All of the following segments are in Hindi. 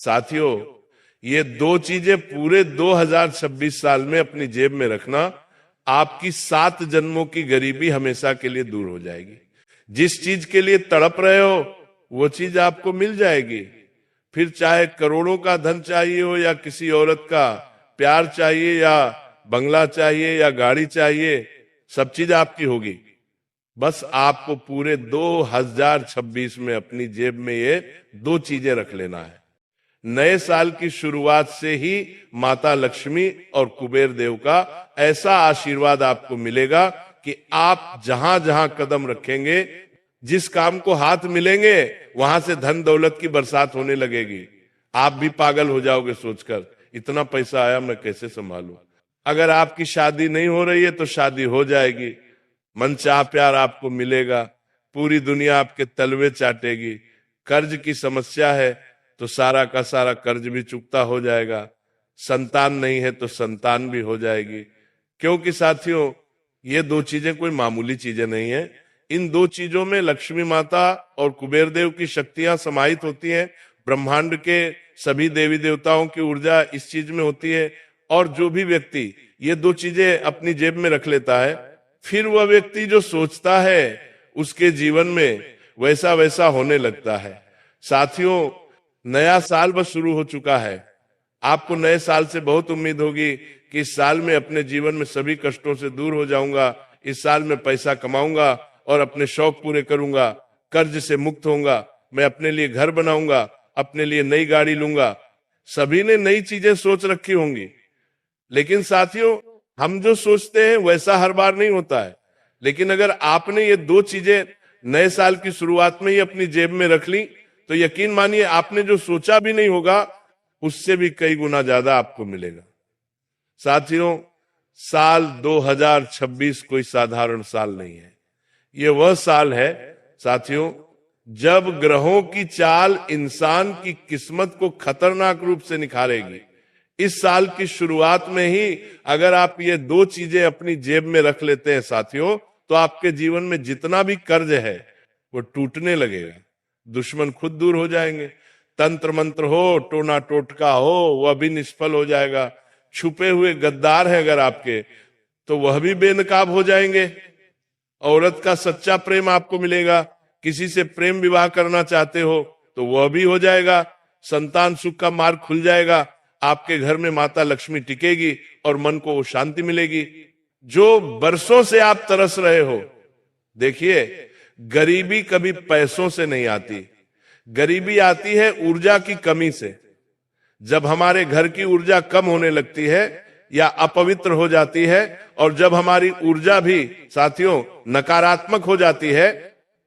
साथियों, ये दो चीजें पूरे 2026 साल में अपनी जेब में रखना, आपकी 7 जन्मों की गरीबी हमेशा के लिए दूर हो जाएगी। जिस चीज के लिए तड़प रहे हो वो चीज आपको मिल जाएगी। फिर चाहे करोड़ों का धन चाहिए हो, या किसी औरत का प्यार चाहिए, या बंगला चाहिए, या गाड़ी चाहिए, सब चीज आपकी होगी। बस आपको पूरे 2026 में अपनी जेब में ये दो चीजें रख लेना है। नए साल की शुरुआत से ही माता लक्ष्मी और कुबेर देव का ऐसा आशीर्वाद आपको मिलेगा कि आप जहां जहां कदम रखेंगे, जिस काम को हाथ मिलेंगे, वहां से धन दौलत की बरसात होने लगेगी। आप भी पागल हो जाओगे सोचकर, इतना पैसा आया, मैं कैसे संभालूं। अगर आपकी शादी नहीं हो रही है तो शादी हो जाएगी, मनचाहा प्यार आपको मिलेगा, पूरी दुनिया आपके तलवे चाटेगी। कर्ज की समस्या है तो सारा का सारा कर्ज भी चुकता हो जाएगा। संतान नहीं है तो संतान भी हो जाएगी। क्योंकि साथियों, ये दो चीजें कोई मामूली चीजें नहीं है। इन दो चीजों में लक्ष्मी माता और कुबेर देव की शक्तियां समाहित होती हैं। ब्रह्मांड के सभी देवी देवताओं की ऊर्जा इस चीज में होती है। और जो भी व्यक्ति ये दो चीजें अपनी जेब में रख लेता है, फिर वह व्यक्ति जो सोचता है उसके जीवन में वैसा वैसा होने लगता है। साथियों, नया साल बस शुरू हो चुका है। आपको नए साल से बहुत उम्मीद होगी कि इस साल में अपने जीवन में सभी कष्टों से दूर हो जाऊंगा, इस साल में पैसा कमाऊंगा और अपने शौक पूरे करूंगा, कर्ज से मुक्त होऊंगा, मैं अपने लिए घर बनाऊंगा, अपने लिए नई गाड़ी लूंगा। सभी ने नई चीजें सोच रखी होंगी, लेकिन साथियों, हम जो सोचते हैं वैसा हर बार नहीं होता है। लेकिन अगर आपने ये दो चीजें नए साल की शुरुआत में ही अपनी जेब में रख ली, तो यकीन मानिए आपने जो सोचा भी नहीं होगा उससे भी कई गुना ज्यादा आपको मिलेगा। साथियों, साल 2026 कोई साधारण साल नहीं है। ये वह साल है साथियों, जब ग्रहों की चाल इंसान की किस्मत को खतरनाक रूप से निखारेगी। इस साल की शुरुआत में ही अगर आप ये दो चीजें अपनी जेब में रख लेते हैं साथियों, तो आपके जीवन में जितना भी कर्ज है वो टूटने लगेगा। दुश्मन खुद दूर हो जाएंगे। तंत्र मंत्र हो, टोना टोटका हो, वह भी निष्फल हो जाएगा। छुपे हुए गद्दार हैं अगर आपके, तो वह भी बेनकाब हो जाएंगे। औरत का सच्चा प्रेम आपको मिलेगा। किसी से प्रेम विवाह करना चाहते हो तो वह भी हो जाएगा। संतान सुख का मार्ग खुल जाएगा। आपके घर में माता लक्ष्मी टिकेगी और मन को शांति मिलेगी। जो बरसों से आप तरस रहे हो, देखिए, गरीबी कभी पैसों से नहीं आती, गरीबी आती है ऊर्जा की कमी से। जब हमारे घर की ऊर्जा कम होने लगती है या अपवित्र हो जाती है, और जब हमारी ऊर्जा भी साथियों नकारात्मक हो जाती है,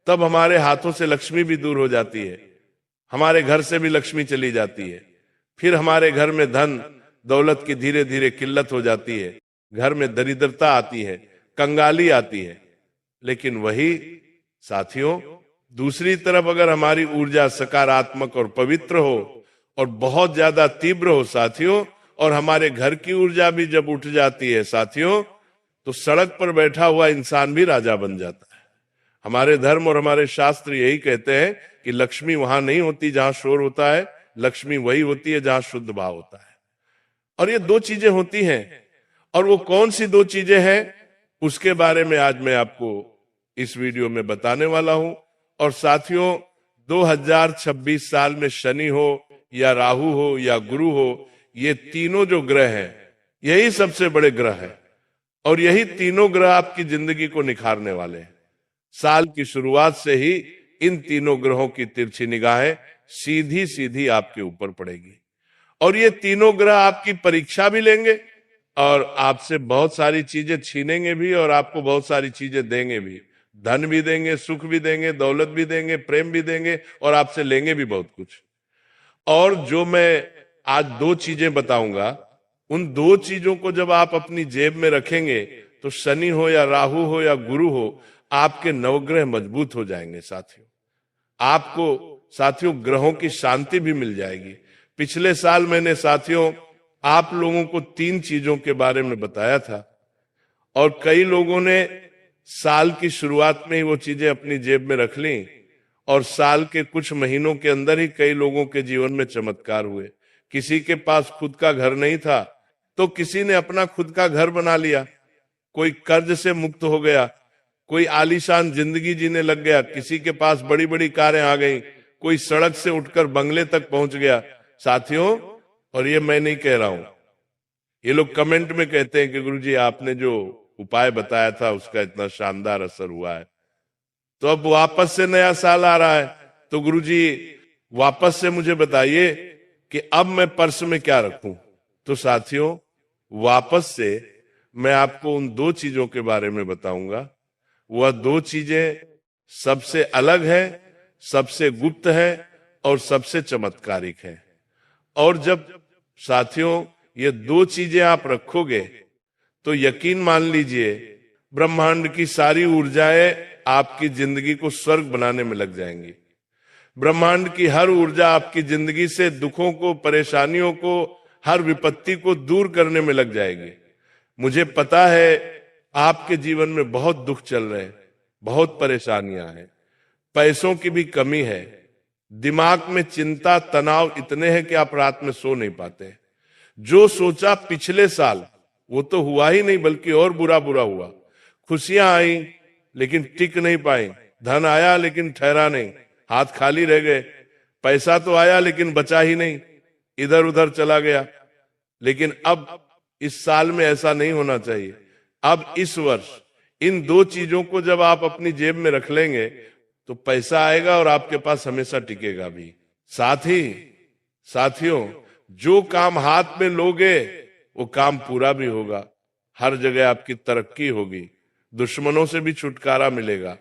तब हमारे हाथों से लक्ष्मी भी दूर हो जाती है, हमारे घर से भी लक्ष्मी चली जाती है। फिर हमारे घर में धन दौलत की धीरे धीरे किल्लत हो जाती है, घर में दरिद्रता आती है, कंगाली आती है। लेकिन वही साथियों, दूसरी तरफ अगर हमारी ऊर्जा सकारात्मक और पवित्र हो और बहुत ज्यादा तीव्र हो साथियों, और हमारे घर की ऊर्जा भी जब उठ जाती है साथियों, तो सड़क पर बैठा हुआ इंसान भी राजा बन जाता है। हमारे धर्म और हमारे शास्त्र यही कहते हैं कि लक्ष्मी वहां नहीं होती जहां शोर होता है, लक्ष्मी वही होती है जहां शुद्ध भाव होता है। और ये दो चीजें होती हैं, और वो कौन सी दो चीजें हैं उसके बारे में आज मैं आपको इस वीडियो में बताने वाला हूं। और साथियों, 2026 साल में शनि हो या राहु हो या गुरु हो, ये तीनों जो ग्रह हैं, यही सबसे बड़े ग्रह हैं, और यही तीनों ग्रह आपकी जिंदगी को निखारने वाले हैं। साल की शुरुआत से ही इन तीनों ग्रहों की तिरछी निगाहें सीधी सीधी आपके ऊपर पड़ेगी, और ये तीनों ग्रह आपकी परीक्षा भी लेंगे और आपसे बहुत सारी चीजें छीनेंगे भी, और आपको बहुत सारी चीजें देंगे भी। धन भी देंगे, सुख भी देंगे, दौलत भी देंगे, प्रेम भी देंगे, और आपसे लेंगे भी बहुत कुछ। और जो मैं आज दो चीजें बताऊंगा, उन दो चीजों को जब आप अपनी जेब में रखेंगे, तो शनि हो या राहु हो या गुरु हो, आपके नवग्रह मजबूत हो जाएंगे साथियों। आपको साथियों ग्रहों की शांति भी मिल जाएगी। पिछले साल मैंने साथियों आप लोगों को 3 चीजों के बारे में बताया था, और कई लोगों ने साल की शुरुआत में ही वो चीजें अपनी जेब में रख ली, और साल के कुछ महीनों के अंदर ही कई लोगों के जीवन में चमत्कार हुए। किसी के पास खुद का घर नहीं था तो किसी ने अपना खुद का घर बना लिया, कोई कर्ज से मुक्त हो गया, कोई आलीशान जिंदगी जीने लग गया, किसी के पास बड़ी बड़ी कारें आ गई, कोई सड़क से उठकर बंगले तक पहुंच गया। साथियों, और ये मैं नहीं कह रहा हूं, ये लोग कमेंट में कहते हैं कि गुरुजी आपने जो उपाय बताया था उसका इतना शानदार असर हुआ है, तो अब वापस से नया साल आ रहा है, तो गुरुजी वापस से मुझे बताइए कि अब मैं पर्स में क्या रखूं। तो साथियों, वापस से मैं आपको उन दो चीजों के बारे में बताऊंगा। वह दो चीजें सबसे अलग है, सबसे गुप्त है और सबसे चमत्कारिक है। और जब साथियों ये दो चीजें आप रखोगे तो यकीन मान लीजिए ब्रह्मांड की सारी ऊर्जाएं आपकी जिंदगी को स्वर्ग बनाने में लग जाएंगी। ब्रह्मांड की हर ऊर्जा आपकी जिंदगी से दुखों को, परेशानियों को, हर विपत्ति को दूर करने में लग जाएगी। मुझे पता है आपके जीवन में बहुत दुख चल रहे हैं, बहुत परेशानियां हैं, पैसों की भी कमी है, दिमाग में चिंता तनाव इतने हैं कि आप रात में सो नहीं पाते। जो सोचा पिछले साल वो तो हुआ ही नहीं, बल्कि और बुरा बुरा हुआ। खुशियां आई लेकिन टिक नहीं पाई, धन आया लेकिन ठहरा नहीं, हाथ खाली रह गए, पैसा तो आया लेकिन बचा ही नहीं, इधर उधर चला गया। लेकिन अब इस साल में ऐसा नहीं होना चाहिए। अब इस वर्ष इन दो चीजों को जब आप अपनी जेब में रख लेंगे तो पैसा आएगा और आपके पास हमेशा टिकेगा भी। साथ ही साथियों, जो काम हाथ में लोगे वो काम पूरा भी होगा, हर जगह आपकी तरक्की होगी, दुश्मनों से भी छुटकारा मिलेगा,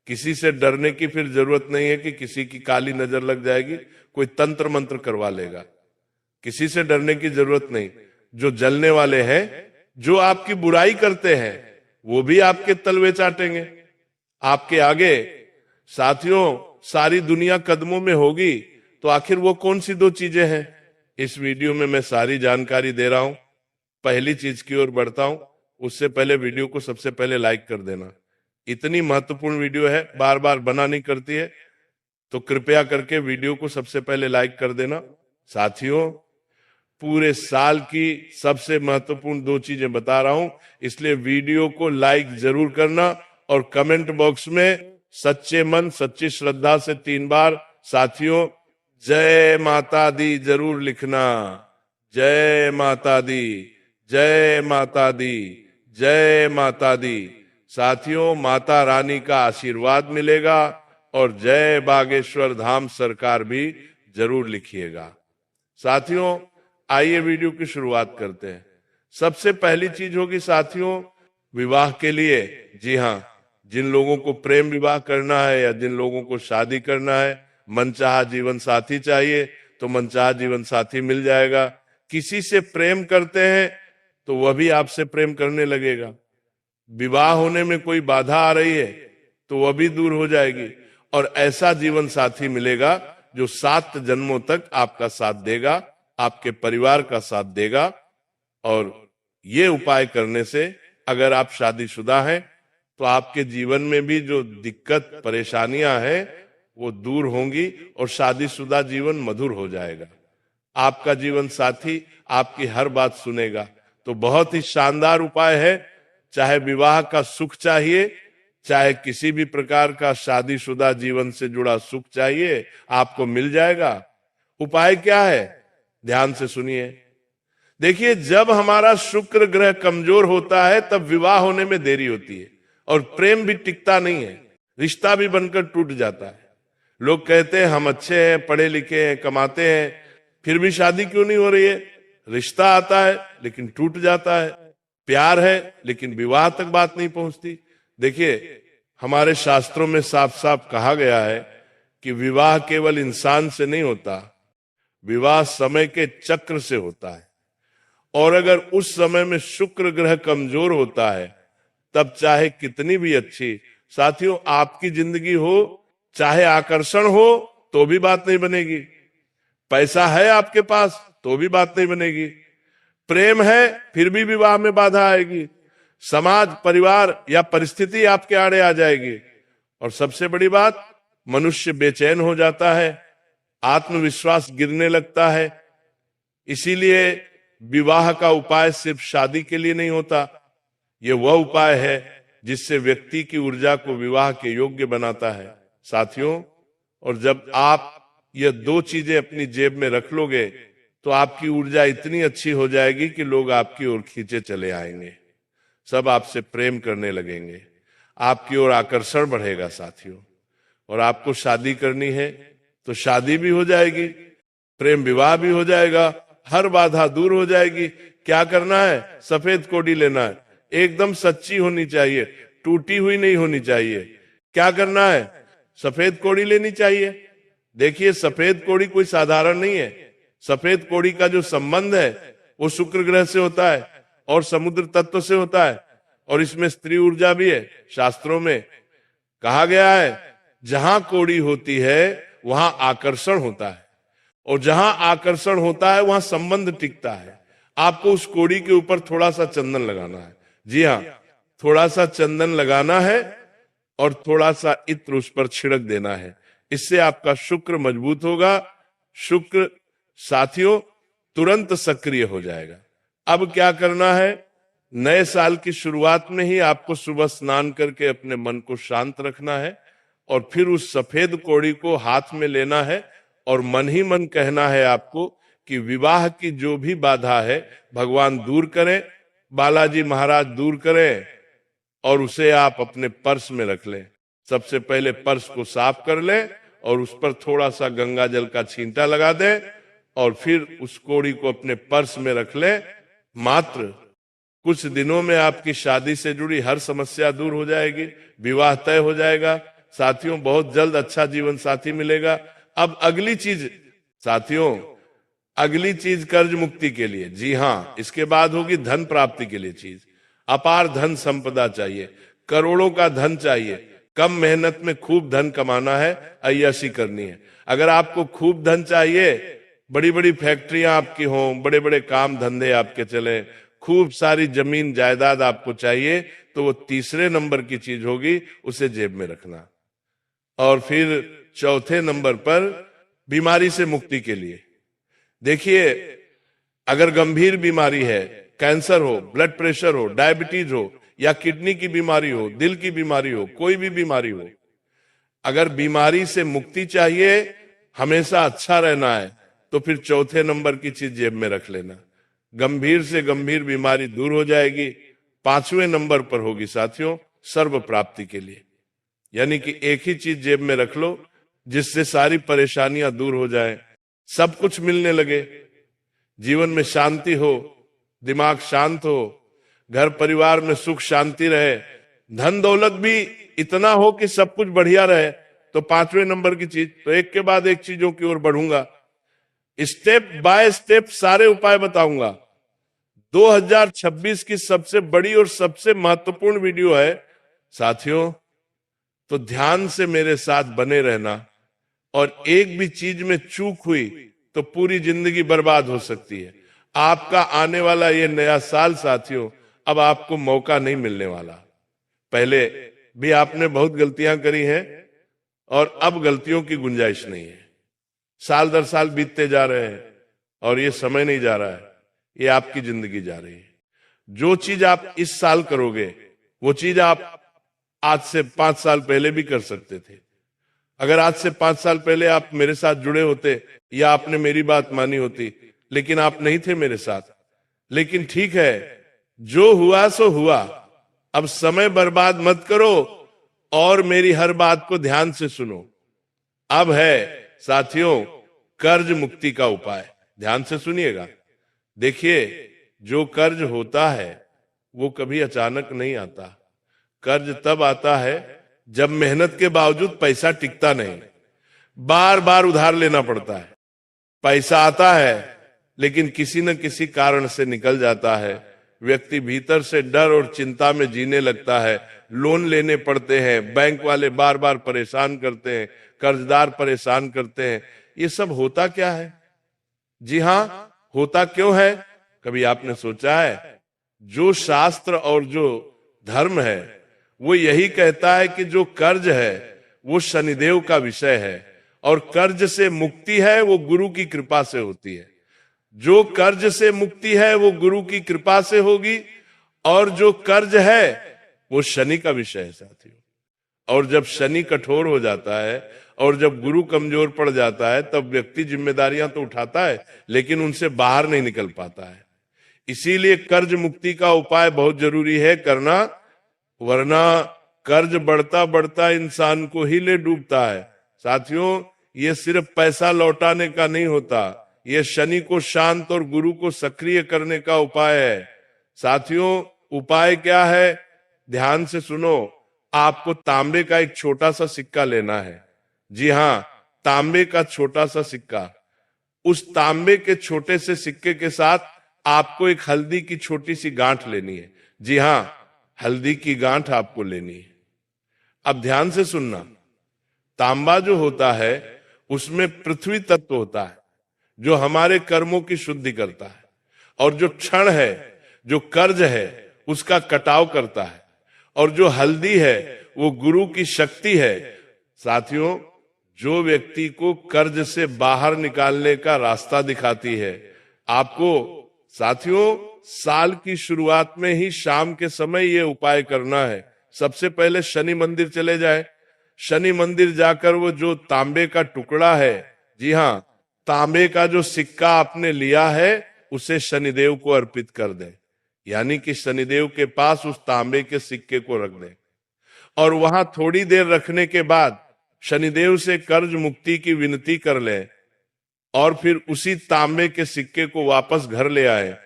किसी से डरने की फिर जरूरत नहीं है कि किसी की काली नजर लग जाएगी, कोई तंत्र मंत्र करवा लेगा, किसी से डरने की जरूरत नहीं। जो जलने वाले हैं, जो आपकी बुराई करते हैं, वो भी आपके तलवे चाटेंगे आपके आगे। साथियों, सारी दुनिया कदमों में होगी तो आखिर वो कौन सी दो चीजें हैं? इस वीडियो में मैं सारी जानकारी दे रहा हूं। पहली चीज की ओर बढ़ता हूं, उससे पहले वीडियो को सबसे पहले लाइक कर देना। इतनी महत्वपूर्ण वीडियो है, बार बार बना नहीं करती है, तो कृपया करके वीडियो को सबसे पहले लाइक कर देना। साथियों, पूरे साल की सबसे महत्वपूर्ण दो चीजें बता रहा हूं, इसलिए वीडियो को लाइक जरूर करना और कमेंट बॉक्स में सच्चे मन सच्ची श्रद्धा से 3 बार साथियों जय माता दी जरूर लिखना। जय माता दी, जय माता दी, जय माता दी। साथियों, माता रानी का आशीर्वाद मिलेगा और जय बागेश्वर धाम सरकार भी जरूर लिखिएगा। साथियों, आइए वीडियो की शुरुआत करते हैं। सबसे पहली चीज होगी साथियों, विवाह के लिए, जी हाँ, जिन लोगों को प्रेम विवाह करना है या जिन लोगों को शादी करना है, मनचाहा जीवन साथी चाहिए तो मनचाहा जीवन साथी मिल जाएगा। किसी से प्रेम करते हैं तो वह भी आपसे प्रेम करने लगेगा। विवाह होने में कोई बाधा आ रही है तो वह भी दूर हो जाएगी और ऐसा जीवन साथी मिलेगा जो 7 जन्मों तक आपका साथ देगा, आपके परिवार का साथ देगा। और ये उपाय करने से अगर आप शादीशुदा हैं तो आपके जीवन में भी जो दिक्कत परेशानियां हैं वो दूर होंगी और शादीशुदा जीवन मधुर हो जाएगा। आपका जीवन साथी आपकी हर बात सुनेगा। तो बहुत ही शानदार उपाय है। चाहे विवाह का सुख चाहिए, चाहे किसी भी प्रकार का शादीशुदा जीवन से जुड़ा सुख चाहिए, आपको मिल जाएगा। उपाय क्या है? ध्यान से सुनिए। देखिए, जब हमारा शुक्र ग्रह कमजोर होता है तब विवाह होने में देरी होती है और प्रेम भी टिकता नहीं है, रिश्ता भी बनकर टूट जाता है। लोग कहते हैं हम अच्छे हैं, पढ़े लिखे हैं, कमाते हैं, फिर भी शादी क्यों नहीं हो रही है? रिश्ता आता है लेकिन टूट जाता है, प्यार है लेकिन विवाह तक बात नहीं पहुंचती। देखिए, हमारे शास्त्रों में साफ साफ कहा गया है कि विवाह केवल इंसान से नहीं होता, विवाह समय के चक्र से होता है। और अगर उस समय में शुक्र ग्रह कमजोर होता है तब चाहे कितनी भी अच्छी साथियों आपकी जिंदगी हो, चाहे आकर्षण हो तो भी बात नहीं बनेगी, पैसा है आपके पास तो भी बात नहीं बनेगी, प्रेम है फिर भी विवाह में बाधा आएगी, समाज परिवार या परिस्थिति आपके आड़े आ जाएगी। और सबसे बड़ी बात, मनुष्य बेचैन हो जाता है, आत्मविश्वास गिरने लगता है। इसीलिए विवाह का उपाय सिर्फ शादी के लिए नहीं होता, ये वह उपाय है जिससे व्यक्ति की ऊर्जा को विवाह के योग्य बनाता है साथियों। और जब आप ये दो चीजें अपनी जेब में रख लोगे तो आपकी ऊर्जा इतनी अच्छी हो जाएगी कि लोग आपकी ओर खींचे चले आएंगे, सब आपसे प्रेम करने लगेंगे, आपकी ओर आकर्षण बढ़ेगा साथियों। और आपको शादी करनी है तो शादी भी हो जाएगी, प्रेम विवाह भी हो जाएगा, हर बाधा दूर हो जाएगी। क्या करना है? सफेद कोड़ी लेना है, एकदम सच्ची होनी चाहिए, टूटी हुई नहीं होनी चाहिए। क्या करना है? सफेद कोड़ी लेनी चाहिए। देखिए, सफेद कोड़ी कोई साधारण नहीं है। सफेद कोड़ी का जो संबंध है वो शुक्र ग्रह से होता है और समुद्र तत्व से होता है, और इसमें स्त्री ऊर्जा भी है। शास्त्रों में कहा गया है जहां कोड़ी होती है वहां आकर्षण होता है, और जहां आकर्षण होता है वहां संबंध टिकता है। आपको उस कोड़ी के ऊपर थोड़ा सा चंदन लगाना है। जी हाँ, थोड़ा सा चंदन लगाना है और थोड़ा सा इत्र उस पर छिड़क देना है। इससे आपका शुक्र मजबूत होगा। शुक्र साथियों तुरंत सक्रिय हो जाएगा। अब क्या करना है? नए साल की शुरुआत में ही आपको सुबह स्नान करके अपने मन को शांत रखना है, और फिर उस सफेद कोड़ी को हाथ में लेना है और मन ही मन कहना है आपको कि विवाह की जो भी बाधा है भगवान दूर करें, बालाजी महाराज दूर करें, और उसे आप अपने पर्स में रख लें। सबसे पहले पर्स को साफ कर लें और उस पर थोड़ा सा गंगा जल का छींटा लगा दें, और फिर उस कोड़ी को अपने पर्स में रख लें। मात्र कुछ दिनों में आपकी शादी से जुड़ी हर समस्या दूर हो जाएगी, विवाह तय हो जाएगा साथियों। बहुत जल्द अच्छा जीवन साथी मिलेगा। अब अगली चीज साथियों, अगली चीज कर्ज मुक्ति के लिए। जी हाँ, इसके बाद होगी धन प्राप्ति के लिए चीज। अपार धन संपदा चाहिए, करोड़ों का धन चाहिए। कम मेहनत में खूब धन कमाना है, अय्याशी करनी है। अगर आपको खूब धन चाहिए, बड़ी बड़ी फैक्ट्रियां आपकी हों, बड़े बड़े काम धंधे आपके चले, खूब सारी जमीन जायदाद आपको चाहिए, तो वो तीसरे नंबर की चीज होगी, उसे जेब में रखना। और फिर चौथे नंबर पर बीमारी से मुक्ति के लिए। देखिए, अगर गंभीर बीमारी है, कैंसर हो, ब्लड प्रेशर हो, डायबिटीज हो, या किडनी की बीमारी हो, दिल की बीमारी हो, कोई भी बीमारी हो, अगर बीमारी से मुक्ति चाहिए, हमेशा अच्छा रहना है, तो फिर चौथे नंबर की चीज जेब में रख लेना। गंभीर से गंभीर बीमारी दूर हो जाएगी। पांचवें नंबर पर होगी साथियों सर्व प्राप्ति के लिए, यानी कि एक ही चीज जेब में रख लो जिससे सारी परेशानियां दूर हो जाए, सब कुछ मिलने लगे, जीवन में शांति हो, दिमाग शांत हो, घर परिवार में सुख शांति रहे, धन दौलत भी इतना हो कि सब कुछ बढ़िया रहे। तो पांचवें नंबर की चीज, तो एक के बाद एक चीजों की ओर बढ़ूंगा, स्टेप बाय स्टेप सारे उपाय बताऊंगा। 2026 की सबसे बड़ी और सबसे महत्वपूर्ण वीडियो है साथियों, तो ध्यान से मेरे साथ बने रहना। और एक भी चीज में चूक हुई तो पूरी जिंदगी बर्बाद हो सकती है। आपका आने वाला ये नया साल साथियों, अब आपको मौका नहीं मिलने वाला। पहले भी आपने बहुत गलतियां करी हैं और अब गलतियों की गुंजाइश नहीं है। साल दर साल बीतते जा रहे हैं और ये समय नहीं जा रहा है, ये आपकी जिंदगी जा रही है। जो चीज आप इस साल करोगे वो चीज आप आज से 5 साल पहले भी कर सकते थे। अगर आज से 5 साल पहले आप मेरे साथ जुड़े होते या आपने मेरी बात मानी होती, लेकिन आप नहीं थे मेरे साथ। लेकिन ठीक है, जो हुआ सो हुआ। अब समय बर्बाद मत करो और मेरी हर बात को ध्यान से सुनो। अब है साथियों कर्ज मुक्ति का उपाय, ध्यान से सुनिएगा। देखिए, जो कर्ज होता है वो कभी अचानक नहीं आता। कर्ज तब आता है जब मेहनत के बावजूद पैसा टिकता नहीं, बार बार उधार लेना पड़ता है। पैसा आता है लेकिन किसी न किसी कारण से निकल जाता है। व्यक्ति भीतर से डर और चिंता में जीने लगता है, लोन लेने पड़ते हैं, बैंक वाले बार बार परेशान करते हैं, कर्जदार परेशान करते हैं। ये सब होता क्या है? जी हां, होता क्यों है? कभी आपने सोचा है? जो शास्त्र और जो धर्म है वो यही कहता है कि जो कर्ज है वो शनिदेव का विषय है, और कर्ज से मुक्ति है वो गुरु की कृपा से होती है। जो कर्ज से मुक्ति है वो गुरु की कृपा से होगी, और जो कर्ज है वो शनि का विषय है साथियों। और जब शनि कठोर हो जाता है और जब गुरु कमजोर पड़ जाता है, तब व्यक्ति जिम्मेदारियां तो उठाता है लेकिन उनसे बाहर नहीं निकल पाता है। इसीलिए कर्ज मुक्ति का उपाय बहुत जरूरी है करना, वरना कर्ज बढ़ता बढ़ता इंसान को ही ले डूबता है। साथियों, ये सिर्फ पैसा लौटाने का नहीं होता, ये शनि को शांत और गुरु को सक्रिय करने का उपाय है। साथियों, उपाय क्या है? ध्यान से सुनो। आपको तांबे का एक छोटा सा सिक्का लेना है। जी हां, तांबे का छोटा सा सिक्का। उस तांबे के छोटे से सिक्के के साथ आपको एक हल्दी की छोटी सी गांठ लेनी है। जी हां, हल्दी की गांठ आपको लेनी है। अब ध्यान से सुनना। तांबा जो होता है उसमें पृथ्वी तत्व होता है जो हमारे कर्मों की शुद्धि करता है, और जो क्षण है, जो कर्ज है, उसका कटाव करता है, और जो हल्दी है वो गुरु की शक्ति है। साथियों, जो व्यक्ति को कर्ज से बाहर निकालने का रास्ता दिखाती है आपको, साथियों, साल की शुरुआत में ही शाम के समय ये उपाय करना है। सबसे पहले शनि मंदिर चले जाए। शनि मंदिर जाकर वो जो तांबे का टुकड़ा है, जी हां, तांबे का जो सिक्का आपने लिया है उसे शनिदेव को अर्पित कर दें। यानी कि शनिदेव के पास उस तांबे के सिक्के को रख दें, और वहां थोड़ी देर रखने के बाद शनिदेव से कर्ज मुक्ति की विनती कर लें, और फिर उसी तांबे के सिक्के को वापस घर ले आए,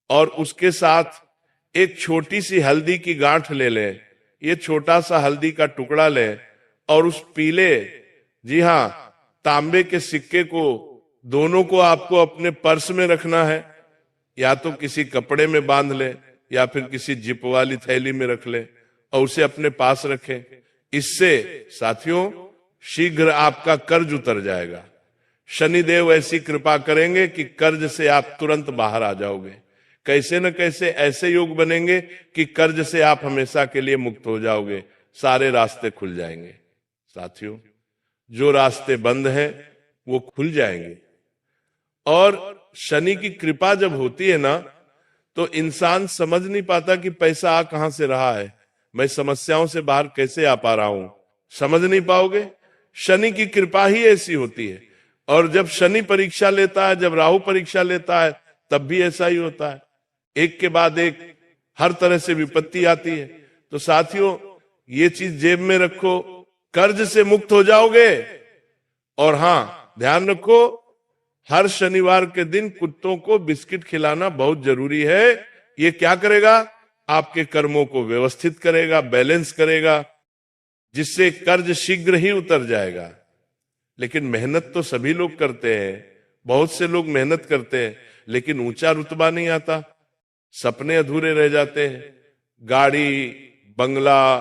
और उसके साथ एक छोटी सी हल्दी की गांठ ले लें। ये छोटा सा हल्दी का टुकड़ा लें, और उस पीले, जी हां, तांबे के सिक्के को, दोनों को आपको अपने पर्स में रखना है, या तो किसी कपड़े में बांध ले या फिर किसी जिप वाली थैली में रख ले और उसे अपने पास रखें। इससे साथियों शीघ्र आपका कर्ज उतर जाएगा। शनिदेव ऐसी कृपा करेंगे कि कर्ज से आप तुरंत बाहर आ जाओगे। कैसे न कैसे ऐसे योग बनेंगे कि कर्ज से आप हमेशा के लिए मुक्त हो जाओगे, सारे रास्ते खुल जाएंगे। साथियों, जो रास्ते बंद हैं वो खुल जाएंगे। और शनि की कृपा जब होती है ना, तो इंसान समझ नहीं पाता कि पैसा आ कहां से रहा है, मैं समस्याओं से बाहर कैसे आ पा रहा हूं। समझ नहीं पाओगे। शनि की कृपा ही ऐसी होती है। और जब शनि परीक्षा लेता है, जब राहु परीक्षा लेता है, तब भी ऐसा ही होता है। एक के बाद एक हर तरह से विपत्ति आती है। तो साथियों, ये चीज जेब में रखो, कर्ज से मुक्त हो जाओगे। और हां, ध्यान रखो, हर शनिवार के दिन कुत्तों को बिस्किट खिलाना बहुत जरूरी है। ये क्या करेगा? आपके कर्मों को व्यवस्थित करेगा, बैलेंस करेगा, जिससे कर्ज शीघ्र ही उतर जाएगा। लेकिन मेहनत तो सभी लोग करते हैं, बहुत से लोग मेहनत करते हैं, लेकिन ऊंचा रुतबा नहीं आता, सपने अधूरे रह जाते हैं। गाड़ी, बंगला,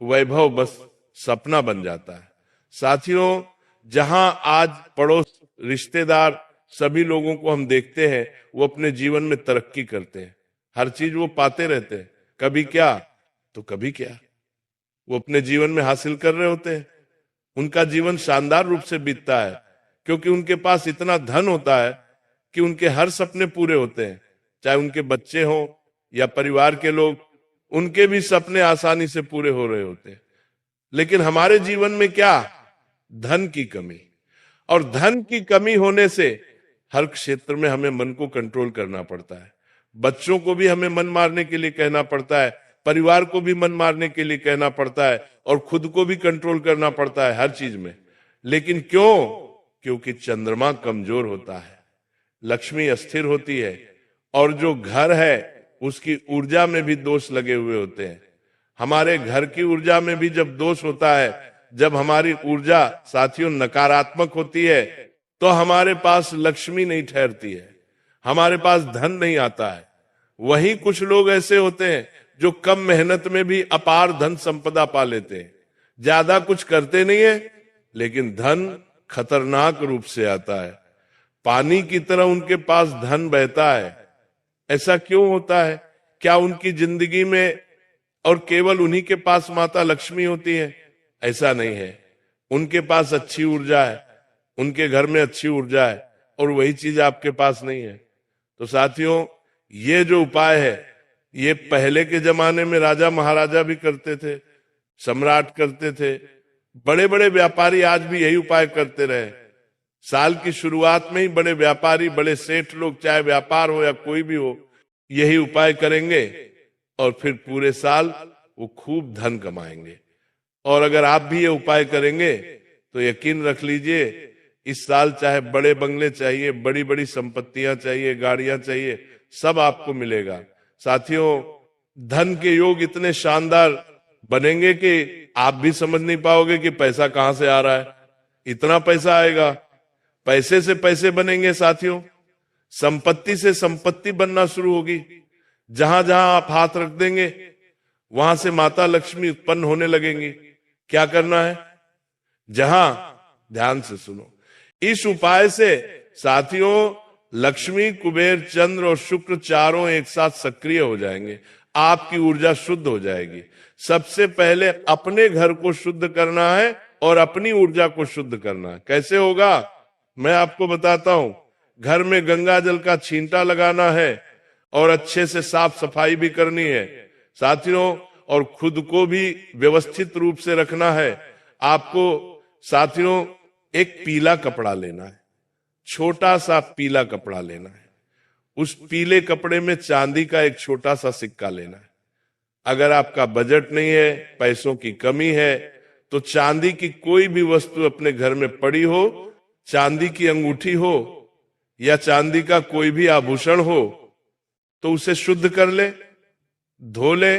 वैभव बस सपना बन जाता है। साथियों, जहां आज पड़ोस, रिश्तेदार, सभी लोगों को हम देखते हैं वो अपने जीवन में तरक्की करते हैं, हर चीज वो पाते रहते हैं, कभी क्या तो कभी क्या वो अपने जीवन में हासिल कर रहे होते हैं। उनका जीवन शानदार रूप से बीतता है, क्योंकि उनके पास इतना धन होता है कि उनके हर सपने पूरे होते हैं। चाहे उनके बच्चे हों या परिवार के लोग, उनके भी सपने आसानी से पूरे हो रहे होते हैं। लेकिन हमारे जीवन में क्या? धन की कमी। और धन की कमी होने से हर क्षेत्र में हमें मन को कंट्रोल करना पड़ता है। बच्चों को भी हमें मन मारने के लिए कहना पड़ता है, परिवार को भी मन मारने के लिए कहना पड़ता है, और खुद को भी कंट्रोल करना पड़ता है हर चीज में। लेकिन क्यों? क्योंकि चंद्रमा कमजोर होता है, लक्ष्मी अस्थिर होती है, और जो घर है उसकी ऊर्जा में भी दोष लगे हुए होते हैं। हमारे घर की ऊर्जा में भी जब दोष होता है, जब हमारी ऊर्जा साथियों नकारात्मक होती है, तो हमारे पास लक्ष्मी नहीं ठहरती है, हमारे पास धन नहीं आता है। वहीं कुछ लोग ऐसे होते हैं जो कम मेहनत में भी अपार धन संपदा पा लेते हैं, ज्यादा कुछ करते नहीं है, लेकिन धन खतरनाक रूप से आता है, पानी की तरह उनके पास धन बहता है। ऐसा क्यों होता है? क्या उनकी जिंदगी में और केवल उन्हीं के पास माता लक्ष्मी होती है? ऐसा नहीं है। उनके पास अच्छी ऊर्जा है, उनके घर में अच्छी ऊर्जा है, और वही चीज आपके पास नहीं है। तो साथियों, ये जो उपाय है, ये पहले के जमाने में राजा महाराजा भी करते थे, सम्राट करते थे, बड़े बड़े व्यापारी आज भी यही उपाय करते रहे। साल की शुरुआत में ही बड़े व्यापारी, बड़े सेठ लोग, चाहे व्यापार हो या कोई भी हो, यही उपाय करेंगे और फिर पूरे साल वो खूब धन कमाएंगे। और अगर आप भी ये उपाय करेंगे तो यकीन रख लीजिए, इस साल चाहे बड़े बंगले चाहिए, बड़ी बड़ी संपत्तियां चाहिए, गाड़ियां चाहिए, सब आपको मिलेगा। साथियों, धन के योग इतने शानदार बनेंगे कि आप भी समझ नहीं पाओगे कि पैसा कहां से आ रहा है। इतना पैसा आएगा, पैसे से पैसे बनेंगे साथियों, संपत्ति से संपत्ति बनना शुरू होगी। जहां जहां आप हाथ रख देंगे वहां से माता लक्ष्मी उत्पन्न होने लगेंगी। क्या करना है? जहां, ध्यान से सुनो, इस उपाय से साथियों लक्ष्मी, कुबेर, चंद्र और शुक्र चारों एक साथ सक्रिय हो जाएंगे, आपकी ऊर्जा शुद्ध हो जाएगी। सबसे पहले अपने घर को शुद्ध करना है और अपनी ऊर्जा को शुद्ध करना है। कैसे होगा मैं आपको बताता हूं। घर में गंगा जल का छींटा लगाना है और अच्छे से साफ सफाई भी करनी है साथियों, और खुद को भी व्यवस्थित रूप से रखना है। आपको साथियों एक पीला कपड़ा लेना है, छोटा सा पीला कपड़ा लेना है। उस पीले कपड़े में चांदी का एक छोटा सा सिक्का लेना है। अगर आपका बजट नहीं है, पैसों की कमी है, तो चांदी की कोई भी वस्तु अपने घर में पड़ी हो, चांदी की अंगूठी हो या चांदी का कोई भी आभूषण हो, तो उसे शुद्ध कर ले, धो ले,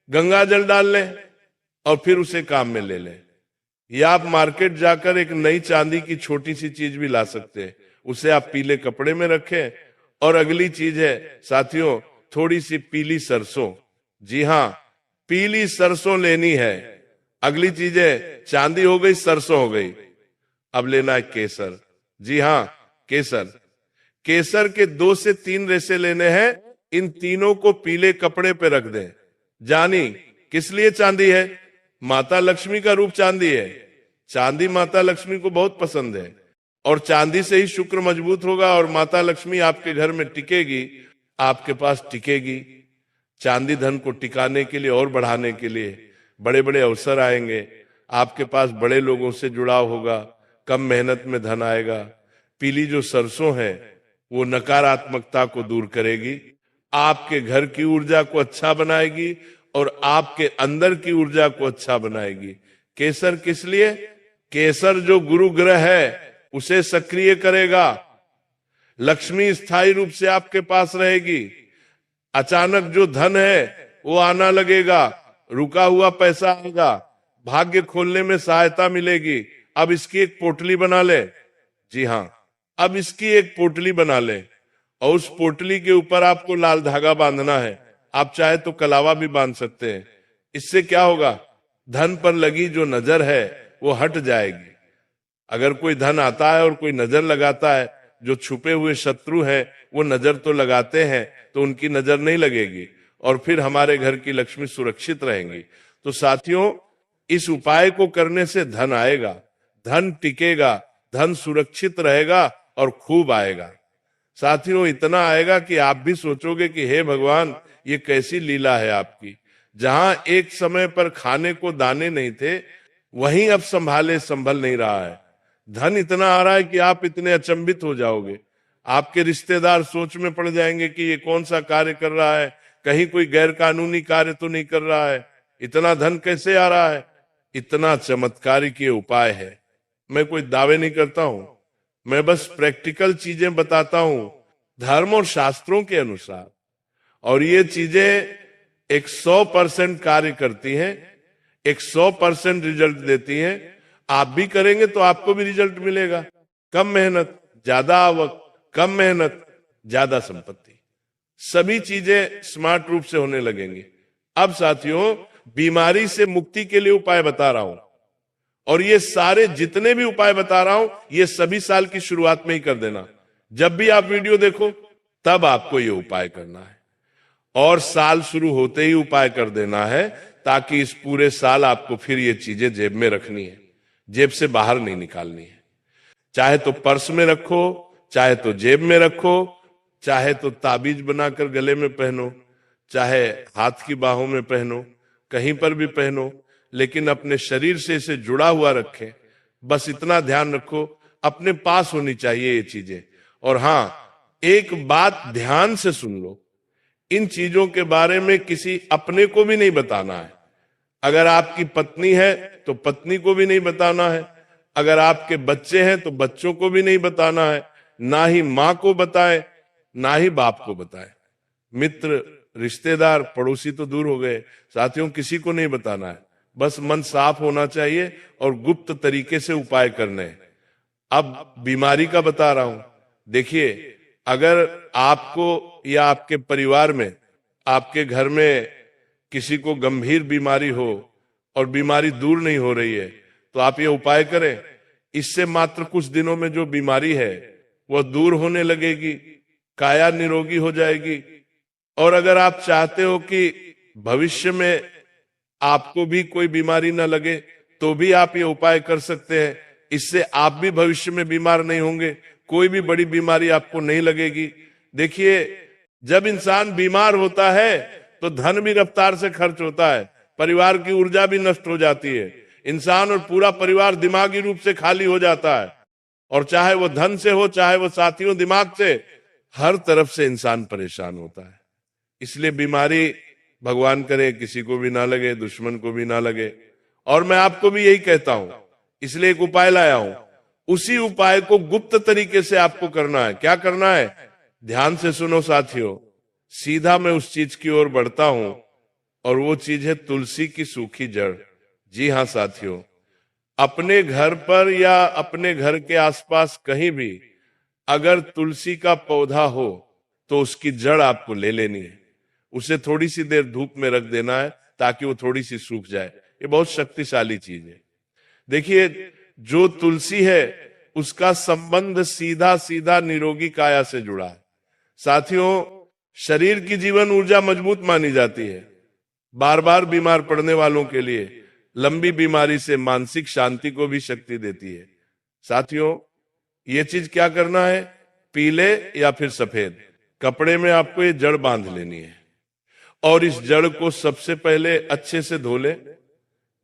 गंगा जल डाल ले और फिर उसे काम में ले ले। या आप मार्केट जाकर एक नई चांदी की छोटी सी चीज भी ला सकते हैं, उसे आप पीले कपड़े में रखें। और अगली चीज है साथियों, थोड़ी सी पीली सरसों। जी हां, पीली सरसों लेनी है। अगली चीज है, चांदी हो गई, सरसों हो गई, अब लेना है केसर। जी हां, केसर। केसर के 2 से 3 रेशे लेने हैं। इन तीनों को पीले कपड़े पे रख दें। जानी किस लिए चांदी है? माता लक्ष्मी का रूप चांदी है। चांदी माता लक्ष्मी को बहुत पसंद है और चांदी से ही शुक्र मजबूत होगा और माता लक्ष्मी आपके घर में टिकेगी, आपके पास टिकेगी। चांदी धन को टिकाने के लिए और बढ़ाने के लिए बड़े बड़े अवसर आएंगे, आपके पास बड़े लोगों से जुड़ाव होगा, कम मेहनत में धन आएगा। पीली जो सरसों है वो नकारात्मकता को दूर करेगी, आपके घर की ऊर्जा को अच्छा बनाएगी और आपके अंदर की ऊर्जा को अच्छा बनाएगी। केसर किस लिए? केसर जो गुरु ग्रह है उसे सक्रिय करेगा, लक्ष्मी स्थायी रूप से आपके पास रहेगी, अचानक जो धन है वो आना लगेगा, रुका हुआ पैसा आएगा, भाग्य खोलने में सहायता मिलेगी। अब इसकी एक पोटली बना ले। जी हां, अब इसकी एक पोटली बना ले और उस पोटली के ऊपर आपको लाल धागा बांधना है। आप चाहे तो कलावा भी बांध सकते हैं। इससे क्या होगा? धन पर लगी जो नजर है वो हट जाएगी। अगर कोई धन आता है और कोई नजर लगाता है, जो छुपे हुए शत्रु हैं वो नजर तो लगाते हैं, तो उनकी नजर नहीं लगेगी और फिर हमारे घर की लक्ष्मी सुरक्षित रहेंगी। तो साथियों, इस उपाय को करने से धन आएगा, धन टिकेगा, धन सुरक्षित रहेगा और खूब आएगा। साथियों, इतना आएगा कि आप भी सोचोगे कि हे भगवान, ये कैसी लीला है आपकी। जहां एक समय पर खाने को दाने नहीं थे, वहीं अब संभाले संभल नहीं रहा है। धन इतना आ रहा है कि आप इतने अचंभित हो जाओगे। आपके रिश्तेदार सोच में पड़ जाएंगे कि ये कौन सा कार्य कर रहा है, कहीं कोई गैर कानूनी कार्य तो नहीं कर रहा है, इतना धन कैसे आ रहा है। इतना चमत्कारिक ये उपाय है। मैं कोई दावे नहीं करता हूं, मैं बस प्रैक्टिकल चीजें बताता हूं धर्म और शास्त्रों के अनुसार, और ये चीजें 100% कार्य करती हैं, 100% रिजल्ट देती हैं। आप भी करेंगे तो आपको भी रिजल्ट मिलेगा। कम मेहनत ज्यादा आवक, कम मेहनत ज्यादा संपत्ति, सभी चीजें स्मार्ट रूप से होने लगेंगी। अब साथियों, बीमारी से मुक्ति के लिए उपाय बता रहा हूं, और ये सारे जितने भी उपाय बता रहा हूं ये सभी साल की शुरुआत में ही कर देना। जब भी आप वीडियो देखो तब आपको ये उपाय करना है और साल शुरू होते ही उपाय कर देना है, ताकि इस पूरे साल आपको फिर ये चीजें जेब में रखनी है। जेब से बाहर नहीं निकालनी है। चाहे तो पर्स में रखो, चाहे तो जेब में रखो, चाहे तो ताबीज बनाकर गले में पहनो, चाहे हाथ की बाहों में पहनो, कहीं पर भी पहनो, लेकिन अपने शरीर से इसे जुड़ा हुआ रखें। बस इतना ध्यान रखो, अपने पास होनी चाहिए ये चीजें। और हां, एक बात ध्यान से सुन लो, इन चीजों के बारे में किसी अपने को भी नहीं बताना है। अगर आपकी पत्नी है तो पत्नी को भी नहीं बताना है, अगर आपके बच्चे हैं तो बच्चों को भी नहीं बताना है, ना ही मां को बताए, ना ही बाप को बताए। मित्र, रिश्तेदार, पड़ोसी तो दूर हो गए, साथियों किसी को नहीं बताना है। बस मन साफ होना चाहिए और गुप्त तरीके से उपाय करने हैं। अब बीमारी का बता रहा हूं। देखिए, अगर आपको या आपके परिवार में, आपके घर में किसी को गंभीर बीमारी हो और बीमारी दूर नहीं हो रही है, तो आप ये उपाय करें। इससे मात्र कुछ दिनों में जो बीमारी है वह दूर होने लगेगी, काया निरोगी हो जाएगी। और अगर आप चाहते हो कि भविष्य में आपको भी कोई बीमारी ना लगे, तो भी आप ये उपाय कर सकते हैं। इससे आप भी भविष्य में बीमार नहीं होंगे, कोई भी बड़ी बीमारी आपको नहीं लगेगी। देखिए, जब इंसान बीमार होता है तो धन भी रफ्तार से खर्च होता है, परिवार की ऊर्जा भी नष्ट हो जाती है, इंसान और पूरा परिवार दिमागी रूप से खाली हो जाता है। और चाहे वो धन से हो, चाहे वो साथियों दिमाग से, हर तरफ से इंसान परेशान होता है। इसलिए बीमारी भगवान करे किसी को भी ना लगे, दुश्मन को भी ना लगे। और मैं आपको भी यही कहता हूं, इसलिए एक उपाय लाया हूं। उसी उपाय को गुप्त तरीके से आपको करना है। क्या करना है? ध्यान से सुनो साथियों, सीधा मैं उस चीज की ओर बढ़ता हूं, और वो चीज है तुलसी की सूखी जड़। जी हां साथियों, अपने घर पर या अपने घर के आसपास कहीं भी अगर तुलसी का पौधा हो तो उसकी जड़ आपको ले लेनी है। उसे थोड़ी सी देर धूप में रख देना है ताकि वो थोड़ी सी सूख जाए। ये बहुत शक्तिशाली चीज है। देखिए, जो तुलसी है उसका संबंध सीधा सीधा निरोगी काया से जुड़ा है। साथियों, शरीर की जीवन ऊर्जा मजबूत मानी जाती है। बार बार बीमार पड़ने वालों के लिए लंबी बीमारी से मानसिक शांति को भी शक्ति देती है। साथियों, ये चीज क्या करना है? पीले या फिर सफेद कपड़े में आपको ये जड़ बांध लेनी है, और इस जड़ को सबसे पहले अच्छे से धो ले।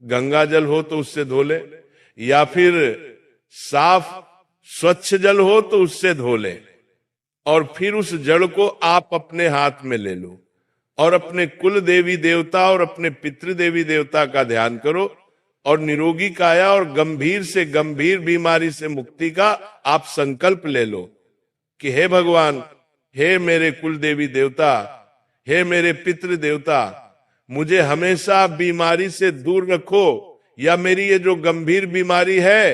गंगा जल हो तो उससे धो ले, या फिर साफ स्वच्छ जल हो तो उससे धो ले। और फिर उस जड़ को आप अपने हाथ में ले लो और अपने कुल देवी देवता और अपने पितृदेवी देवता का ध्यान करो, और निरोगी काया और गंभीर से गंभीर बीमारी से मुक्ति का आप संकल्प ले लो कि हे भगवान, हे मेरे कुल देवी देवता, हे मेरे पितृ देवता, मुझे हमेशा बीमारी से दूर रखो, या मेरी ये जो गंभीर बीमारी है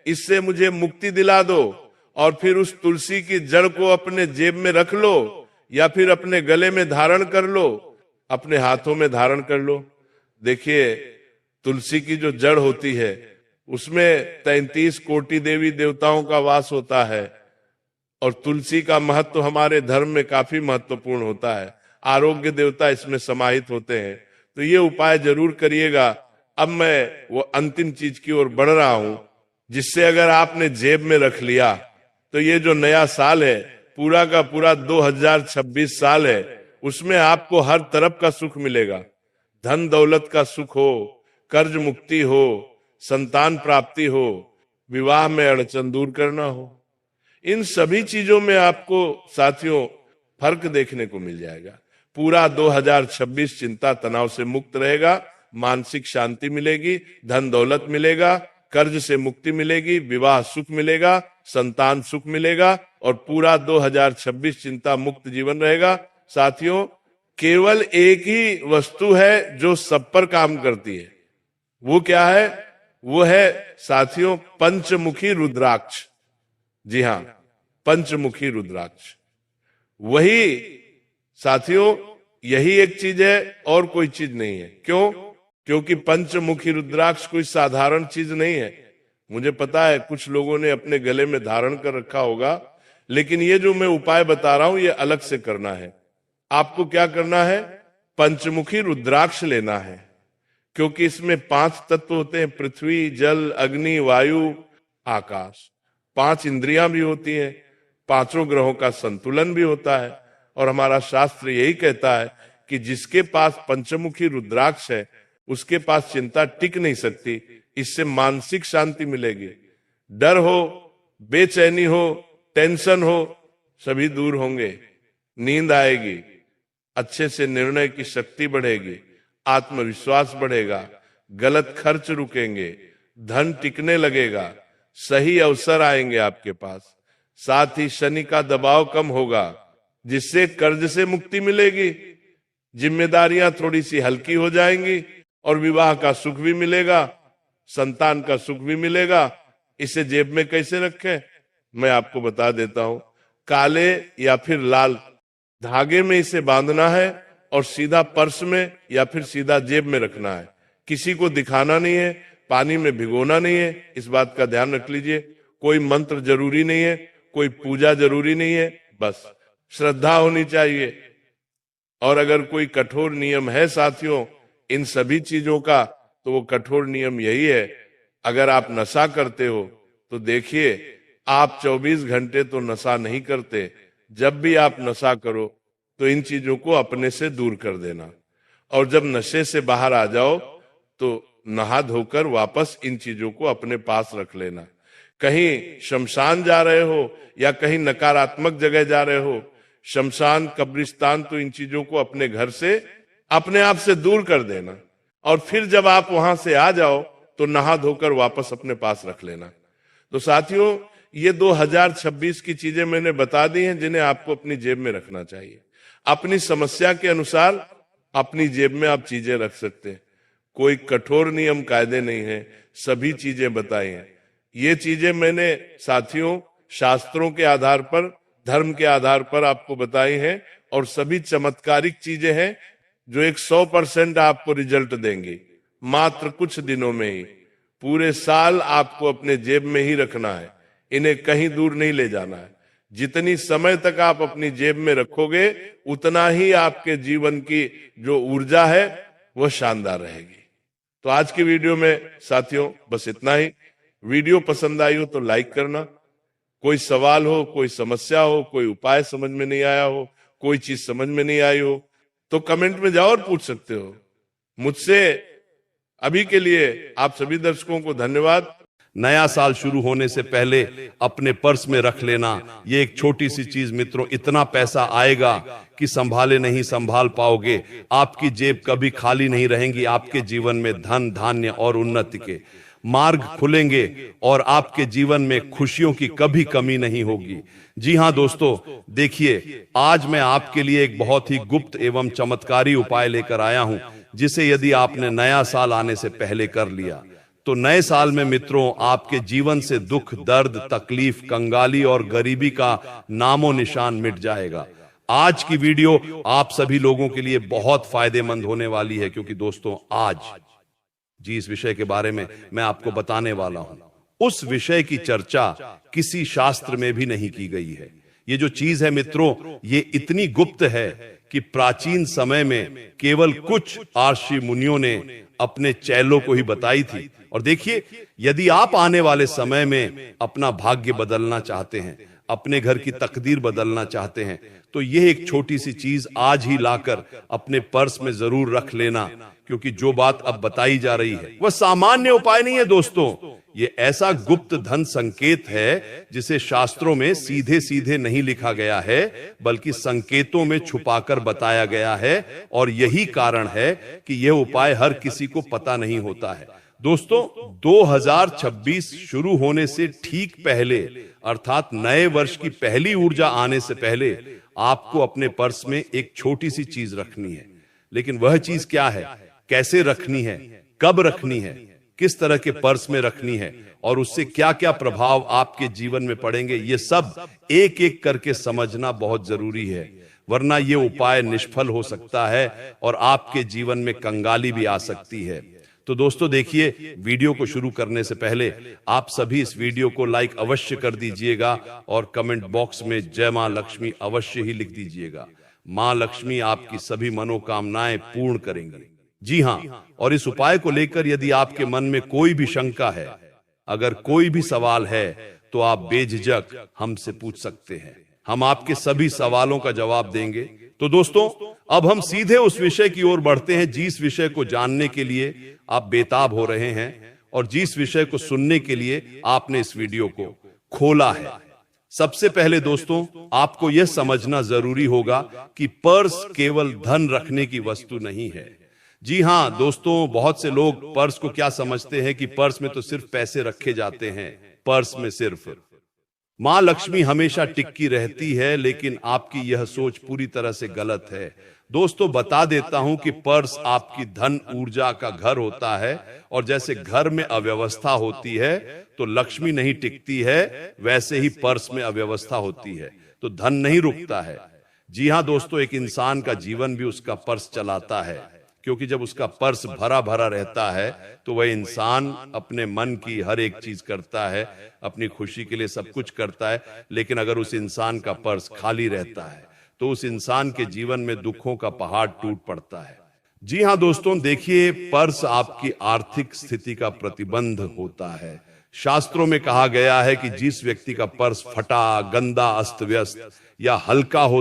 इससे मुझे मुक्ति दिला दो। और फिर उस तुलसी की जड़ को अपने जेब में रख लो, या फिर अपने गले में धारण कर लो, अपने हाथों में धारण कर लो। देखिए, तुलसी की जो जड़ होती है उसमें 33 कोटि देवी देवताओं का वास होता है, और तुलसी का महत्व हमारे धर्म में काफी महत्वपूर्ण होता है। आरोग्य देवता इसमें समाहित होते हैं। तो ये उपाय जरूर करिएगा। अब मैं वो अंतिम चीज की ओर बढ़ रहा हूं, जिससे अगर आपने जेब में रख लिया तो ये जो नया साल है, पूरा का पूरा 2026 साल है, उसमें आपको हर तरफ का सुख मिलेगा। धन दौलत का सुख हो, कर्ज मुक्ति हो, संतान प्राप्ति हो, विवाह में अड़चन दूर करना हो, इन सभी चीजों में आपको साथियों फर्क देखने को मिल जाएगा। पूरा 2026 चिंता तनाव से मुक्त रहेगा, मानसिक शांति मिलेगी, धन दौलत मिलेगा, कर्ज से मुक्ति मिलेगी, विवाह सुख मिलेगा, संतान सुख मिलेगा, और पूरा 2026 चिंता मुक्त जीवन रहेगा। साथियों, केवल एक ही वस्तु है जो सब पर काम करती है। वो क्या है? वो है साथियों पंचमुखी रुद्राक्ष। जी हां, पंचमुखी रुद्राक्ष। वही साथियों, यही एक चीज है और कोई चीज नहीं है। क्यों? क्योंकि पंचमुखी रुद्राक्ष कोई साधारण चीज नहीं है। मुझे पता है कुछ लोगों ने अपने गले में धारण कर रखा होगा, लेकिन ये जो मैं उपाय बता रहा हूं ये अलग से करना है। आपको क्या करना है? पंचमुखी रुद्राक्ष लेना है। क्योंकि इसमें 5 तत्व होते हैं, पृथ्वी, जल, अग्नि, वायु, आकाश। 5 इंद्रियां भी होती हैं, 5 ग्रहों का संतुलन भी होता है। और हमारा शास्त्र यही कहता है कि जिसके पास पंचमुखी रुद्राक्ष है उसके पास चिंता टिक नहीं सकती, इससे मानसिक शांति मिलेगी। डर हो, बेचैनी हो, टेंशन हो, सभी दूर होंगे, नींद आएगी, अच्छे से निर्णय की शक्ति बढ़ेगी, आत्मविश्वास बढ़ेगा, गलत खर्च रुकेंगे, धन टिकने लगेगा, सही अवसर आएंगे आपके पास। साथ ही शनि का दबाव कम होगा, जिससे कर्ज से मुक्ति मिलेगी, जिम्मेदारियां थोड़ी सी हल्की हो जाएंगी और विवाह का सुख भी मिलेगा, संतान का सुख भी मिलेगा। इसे जेब में कैसे रखें, मैं आपको बता देता हूं। काले या फिर लाल धागे में इसे बांधना है और सीधा पर्स में या फिर सीधा जेब में रखना है। किसी को दिखाना नहीं है, पानी में भिगोना नहीं है, इस बात का ध्यान रख लीजिए। कोई मंत्र जरूरी नहीं है, कोई पूजा जरूरी नहीं है, बस श्रद्धा होनी चाहिए। और अगर कोई कठोर नियम है साथियों इन सभी चीजों का, तो वो कठोर नियम यही है, अगर आप नशा करते हो तो देखिए आप 24 घंटे तो नशा नहीं करते, जब भी आप नशा करो तो इन चीजों को अपने से दूर कर देना। और जब नशे से बाहर आ जाओ तो नहा धोकर वापस इन चीजों को अपने पास रख लेना। कहीं शमशान जा रहे हो या कहीं नकारात्मक जगह जा रहे हो, शमशान, कब्रिस्तान, तो इन चीजों को अपने घर से अपने आप से दूर कर देना। और फिर जब आप वहां से आ जाओ तो नहा धोकर वापस अपने पास रख लेना। तो साथियों ये 2026 की चीजें मैंने बता दी हैं जिन्हें आपको अपनी जेब में रखना चाहिए। अपनी समस्या के अनुसार अपनी जेब में आप चीजें रख सकते हैं। कोई कठोर नियम कायदे नहीं है, सभी चीजें बताई हैं। ये चीजें मैंने साथियों शास्त्रों के आधार पर, धर्म के आधार पर आपको बताई हैं और सभी चमत्कारिक चीजें हैं जो 100% आपको रिजल्ट देंगी मात्र कुछ दिनों में ही। पूरे साल आपको अपने जेब में ही रखना है, इन्हें कहीं दूर नहीं ले जाना है। जितनी समय तक आप अपनी जेब में रखोगे उतना ही आपके जीवन की जो ऊर्जा है वह शानदार रहेगी। तो आज की वीडियो में साथियों बस इतना ही। वीडियो पसंद आई हो तो लाइक करना। कोई सवाल हो, कोई समस्या हो, कोई उपाय समझ में नहीं आया हो, कोई चीज समझ में नहीं आई हो तो कमेंट में जाओ और पूछ सकते हो मुझसे। अभी के लिए आप सभी दर्शकों को धन्यवाद। नया साल शुरू होने से पहले अपने पर्स में रख लेना ये एक छोटी सी चीज मित्रों, इतना पैसा आएगा कि संभाले नहीं संभाल पाओगे। आपकी जेब कभी खाली नहीं रहेंगी। आपके जीवन में धन, धान्य और उन्नति के मार्ग खुलेंगे और आपके जीवन में खुशियों की कभी कमी नहीं होगी। जी हां दोस्तों, देखिए आज मैं आपके लिए एक बहुत ही गुप्त एवं चमत्कारी उपाय लेकर आया हूं, जिसे यदि आपने नया साल आने से पहले कर लिया तो नए साल में मित्रों आपके जीवन से दुख, दर्द, तकलीफ, कंगाली और गरीबी का नामो निशान मिट जाएगा। आज की वीडियो आप सभी लोगों के लिए बहुत फायदेमंद होने वाली है, क्योंकि दोस्तों आज जिस विषय के बारे में मैं आपको बताने वाला हूं उस विषय की चर्चा किसी शास्त्र में भी नहीं की गई है। ये जो चीज है मित्रों, ये इतनी गुप्त है कि प्राचीन समय में केवल कुछ ऋषि मुनियों ने अपने चेलों को ही बताई थी। और देखिए, यदि आप आने वाले समय में अपना भाग्य बदलना चाहते हैं, अपने घर की तकदीर बदलना चाहते हैं, तो यह एक छोटी सी चीज आज ही लाकर अपने पर्स में जरूर रख लेना, क्योंकि जो बात अब बताई जा रही है वह सामान्य उपाय नहीं है दोस्तों। ये ऐसा गुप्त धन संकेत है जिसे शास्त्रों में सीधे सीधे नहीं लिखा गया है, बल्कि संकेतों में छुपाकर बताया गया है। और यही कारण है कि यह उपाय हर किसी को पता नहीं होता है। दोस्तों 2026 शुरू होने से ठीक पहले, अर्थात नए वर्ष की पहली ऊर्जा आने से पहले आपको अपने पर्स में एक छोटी सी चीज रखनी है। लेकिन वह चीज क्या है, कैसे रखनी है, कब रखनी है, किस तरह के पर्स में रखनी है और उससे क्या क्या प्रभाव आपके जीवन में पड़ेंगे, ये सब एक एक करके समझना बहुत जरूरी है, वरना ये उपाय निष्फल हो सकता है और आपके जीवन में कंगाली भी आ सकती है। तो दोस्तों देखिए, वीडियो को शुरू करने से पहले आप सभी इस वीडियो को लाइक अवश्य कर दीजिएगा और कमेंट बॉक्स में जय मां लक्ष्मी अवश्य ही लिख दीजिएगा। मां लक्ष्मी आपकी सभी मनोकामनाएं पूर्ण करेंगी। जी हाँ, और इस उपाय को लेकर यदि आपके मन में कोई भी शंका है, अगर कोई भी सवाल है, तो आप बेझिझक हमसे पूछ सकते हैं। हम आपके सभी सवालों का जवाब देंगे। तो दोस्तों, अब हम सीधे उस विषय की ओर बढ़ते हैं जिस विषय को जानने के लिए आप बेताब हो रहे हैं और जिस विषय को सुनने के लिए आपने इस वीडियो को खोला है। सबसे पहले दोस्तों, आपको यह समझना जरूरी होगा कि पर्स केवल धन रखने की वस्तु नहीं है। जी हाँ दोस्तों, बहुत से लोग पर्स को क्या समझते हैं कि पर्स में तो सिर्फ पैसे रखे जाते हैं, पर्स में सिर्फ मां लक्ष्मी हमेशा टिकी रहती है, लेकिन आपकी यह सोच पूरी तरह से गलत है। दोस्तों, बता देता हूं कि पर्स आपकी धन ऊर्जा का घर होता है, और जैसे घर में अव्यवस्था होती है तो लक्ष्मी नहीं टिकती है, वैसे ही पर्स में अव्यवस्था होती है तो धन नहीं रुकता है। जी हाँ दोस्तों, एक इंसान का जीवन भी उसका पर्स चलाता है, क्योंकि जब उसका पर्स भरा भरा रहता है तो वह इंसान अपने मन की हर एक चीज करता है, अपनी खुशी के लिए सब कुछ करता है। लेकिन अगर उस इंसान का पर्स खाली रहता है तो उस इंसान के जीवन में दुखों का पहाड़ टूट पड़ता है। जी हाँ दोस्तों, देखिए, पर्स आपकी आर्थिक स्थिति का प्रतिबंध होता है। शास्त्रों में कहा गया है कि जिस व्यक्ति का पर्स फटा, गंदा, अस्त व्यस्त या हल्का हो